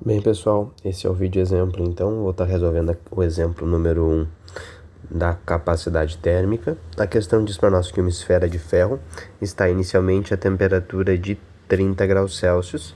Bem, pessoal, esse é o vídeo exemplo, então vou estar resolvendo o exemplo número 1 da capacidade térmica. A questão diz para nós que uma esfera de ferro está inicialmente a temperatura de 30 graus Celsius.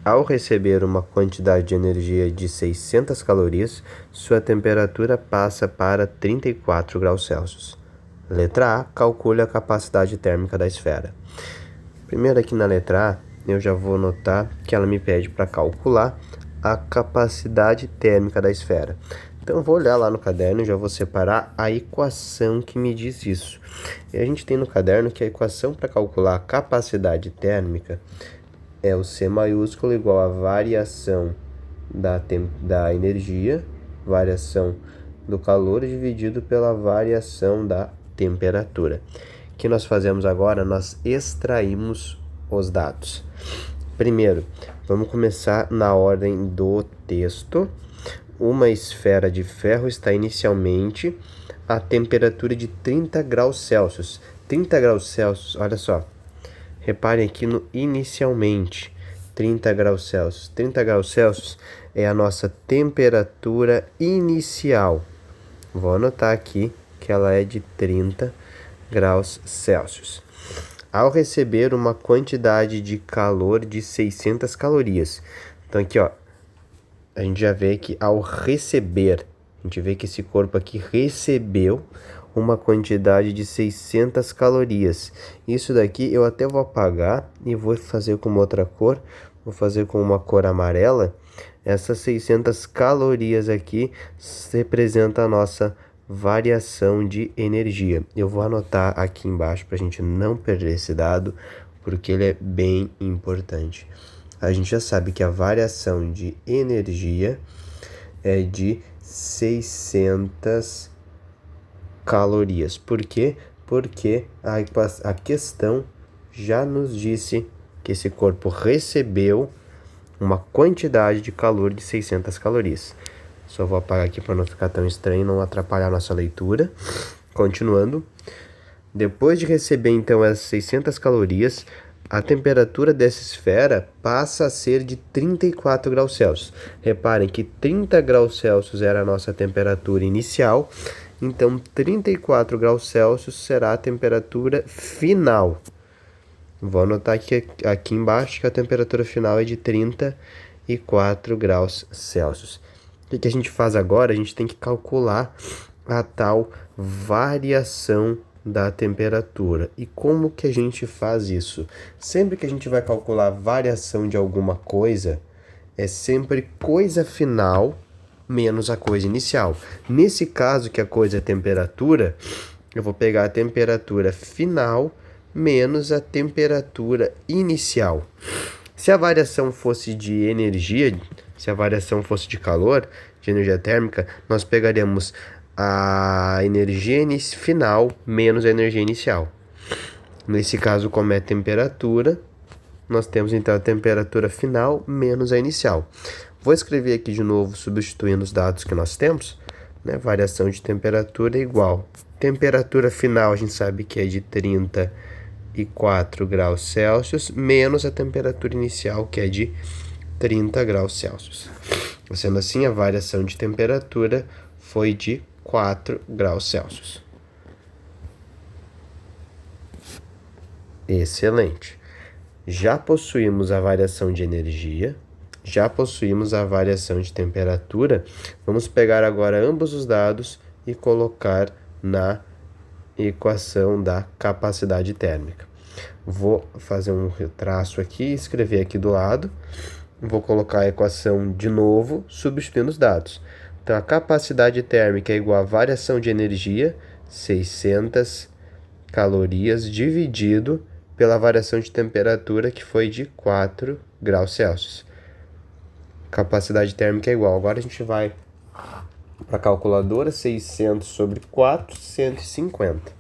Ao receber uma quantidade de energia de 600 calorias, sua temperatura passa para 34 graus Celsius. Letra A, calcule a capacidade térmica da esfera. Primeiro aqui na letra A, eu já vou notar que ela me pede para calcular a capacidade térmica da esfera. Então eu vou olhar lá no caderno e já vou separar a equação que me diz isso. E a gente tem no caderno que a equação para calcular a capacidade térmica é o C maiúsculo igual a variação da energia, variação do calor dividido pela variação da temperatura. O que nós fazemos agora? Nós extraímos os dados. Primeiro, vamos começar na ordem do texto. Uma esfera de ferro está inicialmente a temperatura de 30 graus Celsius. 30 graus Celsius, olha só. Reparem aqui no inicialmente. 30 graus Celsius. 30 graus Celsius é a nossa temperatura inicial. Vou anotar aqui que ela é de 30 graus Celsius. Ao receber uma quantidade de calor de 600 calorias. Então aqui, ó, a gente já vê que ao receber, a gente vê que esse corpo aqui recebeu uma quantidade de 600 calorias. Isso daqui eu até vou apagar e vou fazer com uma outra cor. Vou fazer com uma cor amarela. Essas 600 calorias aqui representam a nossa variação de energia. Eu vou anotar aqui embaixo para a gente não perder esse dado, porque ele é bem importante. A gente já sabe que a variação de energia é de 600 calorias. Por quê? Porque a questão já nos disse que esse corpo recebeu uma quantidade de calor de 600 calorias. Só vou apagar aqui para não ficar tão estranho e não atrapalhar a nossa leitura. Continuando. Depois de receber, então, essas 600 calorias, a temperatura dessa esfera passa a ser de 34 graus Celsius. Reparem que 30 graus Celsius era a nossa temperatura inicial. Então, 34 graus Celsius será a temperatura final. Vou anotar aqui embaixo que a temperatura final é de 34 graus Celsius. O que a gente faz agora? A gente tem que calcular a tal variação da temperatura. E como que a gente faz isso? Sempre que a gente vai calcular a variação de alguma coisa, é sempre coisa final menos a coisa inicial. Nesse caso, que a coisa é temperatura, eu vou pegar a temperatura final menos a temperatura inicial. Se a variação fosse de energia, se a variação fosse de calor, de energia térmica, nós pegaremos a energia final menos a energia inicial. Nesse caso, como é temperatura, nós temos então a temperatura final menos a inicial. Vou escrever aqui de novo, substituindo os dados que nós temos, né? Variação de temperatura é igual. Temperatura final a gente sabe que é de 34 graus Celsius, menos a temperatura inicial, que é de 30 graus Celsius. Sendo assim, a variação de temperatura foi de 4 graus Celsius. Excelente. Já possuímos a variação de energia, já possuímos a variação de temperatura. Vamos pegar agora ambos os dados e colocar na equação da capacidade térmica. Vou fazer um traço aqui e escrever aqui do lado. Vou colocar a equação de novo, substituindo os dados. Então, a capacidade térmica é igual a variação de energia, 600 calorias, dividido pela variação de temperatura, que foi de 4 graus Celsius. Capacidade térmica é igual. Agora a gente vai para a calculadora. 600 sobre 4, 150.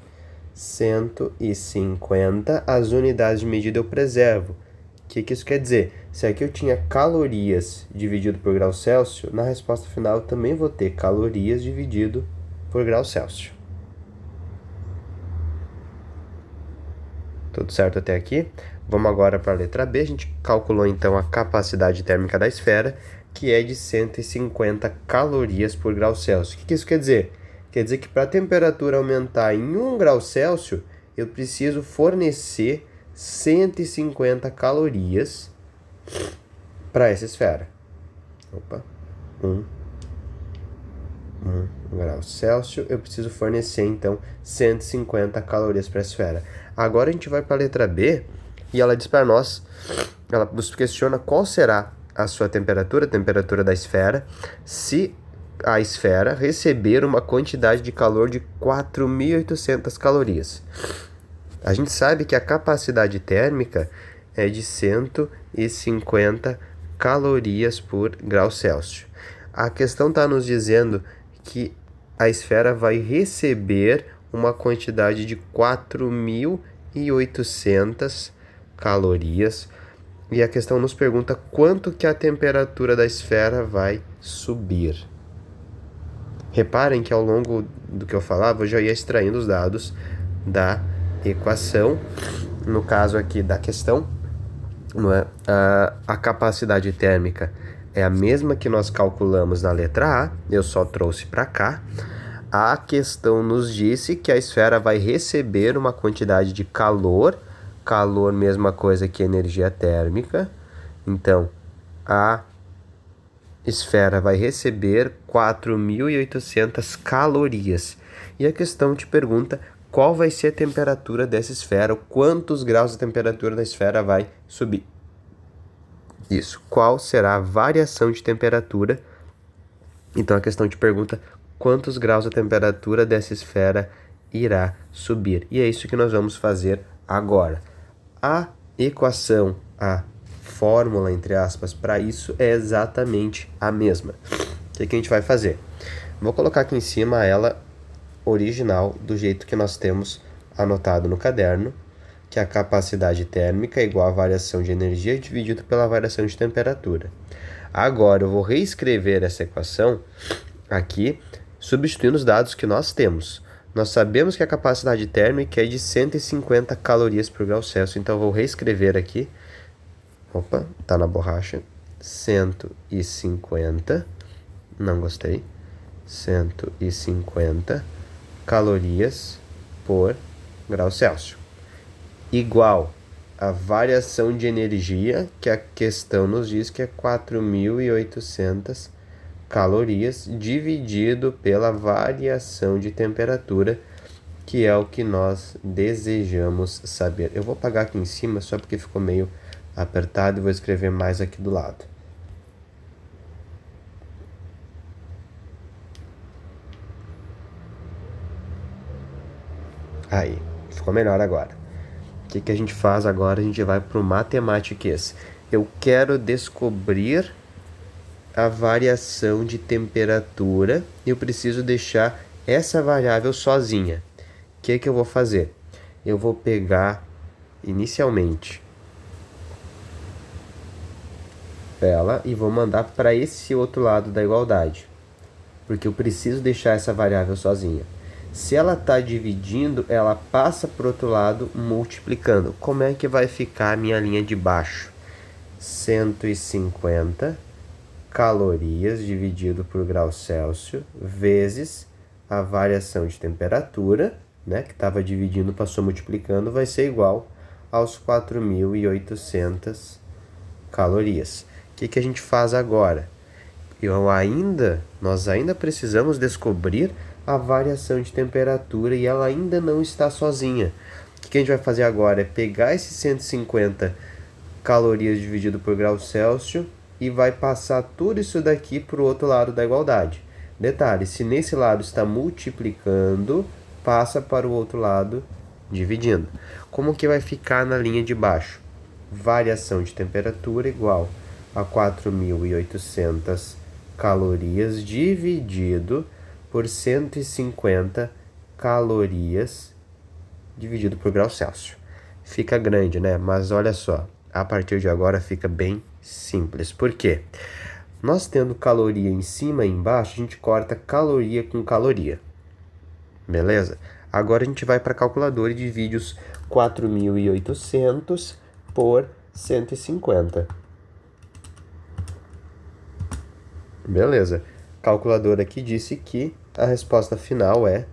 150, as unidades de medida eu preservo. O que isso quer dizer? Se aqui eu tinha calorias dividido por grau Celsius, na resposta final eu também vou ter calorias dividido por grau Celsius. Tudo certo até aqui? Vamos agora para a letra B. A gente calculou então a capacidade térmica da esfera que é de 150 calorias por grau Celsius. O que isso quer dizer? Quer dizer que para a temperatura aumentar em 1 grau Celsius, eu preciso fornecer 150 calorias para essa esfera. Opa, 1 grau Celsius, eu preciso fornecer, então, 150 calorias para a esfera. Agora a gente vai para a letra B, e ela diz para nós, ela nos questiona qual será a sua temperatura, a temperatura da esfera, se a esfera receber uma quantidade de calor de 4.800 calorias. A gente sabe que a capacidade térmica é de 150 calorias por grau Celsius. A questão está nos dizendo que a esfera vai receber uma quantidade de 4.800 calorias. E a questão nos pergunta quanto que a temperatura da esfera vai subir. Reparem que ao longo do que eu falava, eu já ia extraindo os dados da equação. No caso aqui da questão, não é? A capacidade térmica é a mesma que nós calculamos na letra A, eu só trouxe para cá. A questão nos disse que a esfera vai receber uma quantidade de calor, mesma coisa que energia térmica. Então, a esfera vai receber 4.800 calorias. E a questão te pergunta qual vai ser a temperatura dessa esfera, quantos graus a temperatura da esfera vai subir. Isso, qual será a variação de temperatura? Então a questão te pergunta quantos graus a temperatura dessa esfera irá subir. E é isso que nós vamos fazer agora. A equação, a fórmula, entre aspas, para isso é exatamente a mesma. O que a gente vai fazer? Vou colocar aqui em cima ela original, do jeito que nós temos anotado no caderno, que a capacidade térmica é igual à variação de energia dividido pela variação de temperatura. Agora eu vou reescrever essa equação aqui, substituindo os dados que nós temos. Nós sabemos que a capacidade térmica é de 150 calorias por grau Celsius, então eu vou reescrever aqui. Opa, tá na borracha. 150, não gostei. 150 calorias por grau Celsius. Igual a variação de energia, que a questão nos diz que é 4.800 calorias, dividido pela variação de temperatura, que é o que nós desejamos saber. Eu vou apagar aqui em cima só porque ficou meio apertado e vou escrever mais aqui do lado. Aí, ficou melhor agora. O que a gente faz agora? A gente vai para o Mathematics. Eu quero descobrir a variação de temperatura e eu preciso deixar essa variável sozinha. O que eu vou fazer? Eu vou pegar inicialmente ela e vou mandar para esse outro lado da igualdade, porque eu preciso deixar essa variável sozinha. Se ela está dividindo, ela passa para o outro lado multiplicando. Como é que vai ficar a minha linha de baixo? 150 calorias dividido por grau Celsius vezes a variação de temperatura, né, que estava dividindo, passou multiplicando, vai ser igual aos 4.800 calorias. O que a gente faz agora? Nós ainda precisamos descobrir a variação de temperatura e ela ainda não está sozinha. O que a gente vai fazer agora é pegar esses 150 calorias dividido por grau Celsius e vai passar tudo isso daqui para o outro lado da igualdade. Detalhe, se nesse lado está multiplicando, passa para o outro lado dividindo. Como que vai ficar na linha de baixo? Variação de temperatura igual a 4.800 calorias dividido por 150 calorias dividido por grau Celsius. Fica grande, né? Mas olha só, a partir de agora fica bem simples. Por quê? Nós tendo caloria em cima e embaixo, a gente corta caloria com caloria. Beleza? Agora a gente vai para a calculadora e divide os 4.800 por 150. Beleza. Calculadora aqui disse que a resposta final é...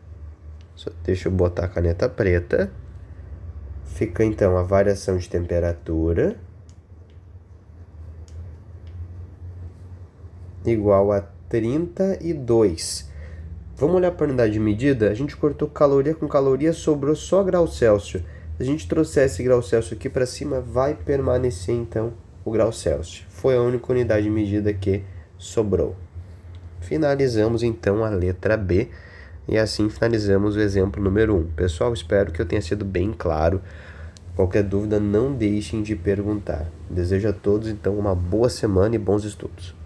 Deixa eu botar a caneta preta. Fica então a variação de temperatura igual a 32. Vamos olhar para a unidade de medida? A gente cortou caloria com caloria, sobrou só grau Celsius. Se a gente trouxer esse grau Celsius aqui para cima, vai permanecer então o grau Celsius. Foi a única unidade de medida que sobrou. Finalizamos então a letra B. E assim finalizamos o exemplo número 1. Pessoal, espero que eu tenha sido bem claro. Qualquer dúvida, não deixem de perguntar. Desejo a todos, então, uma boa semana e bons estudos.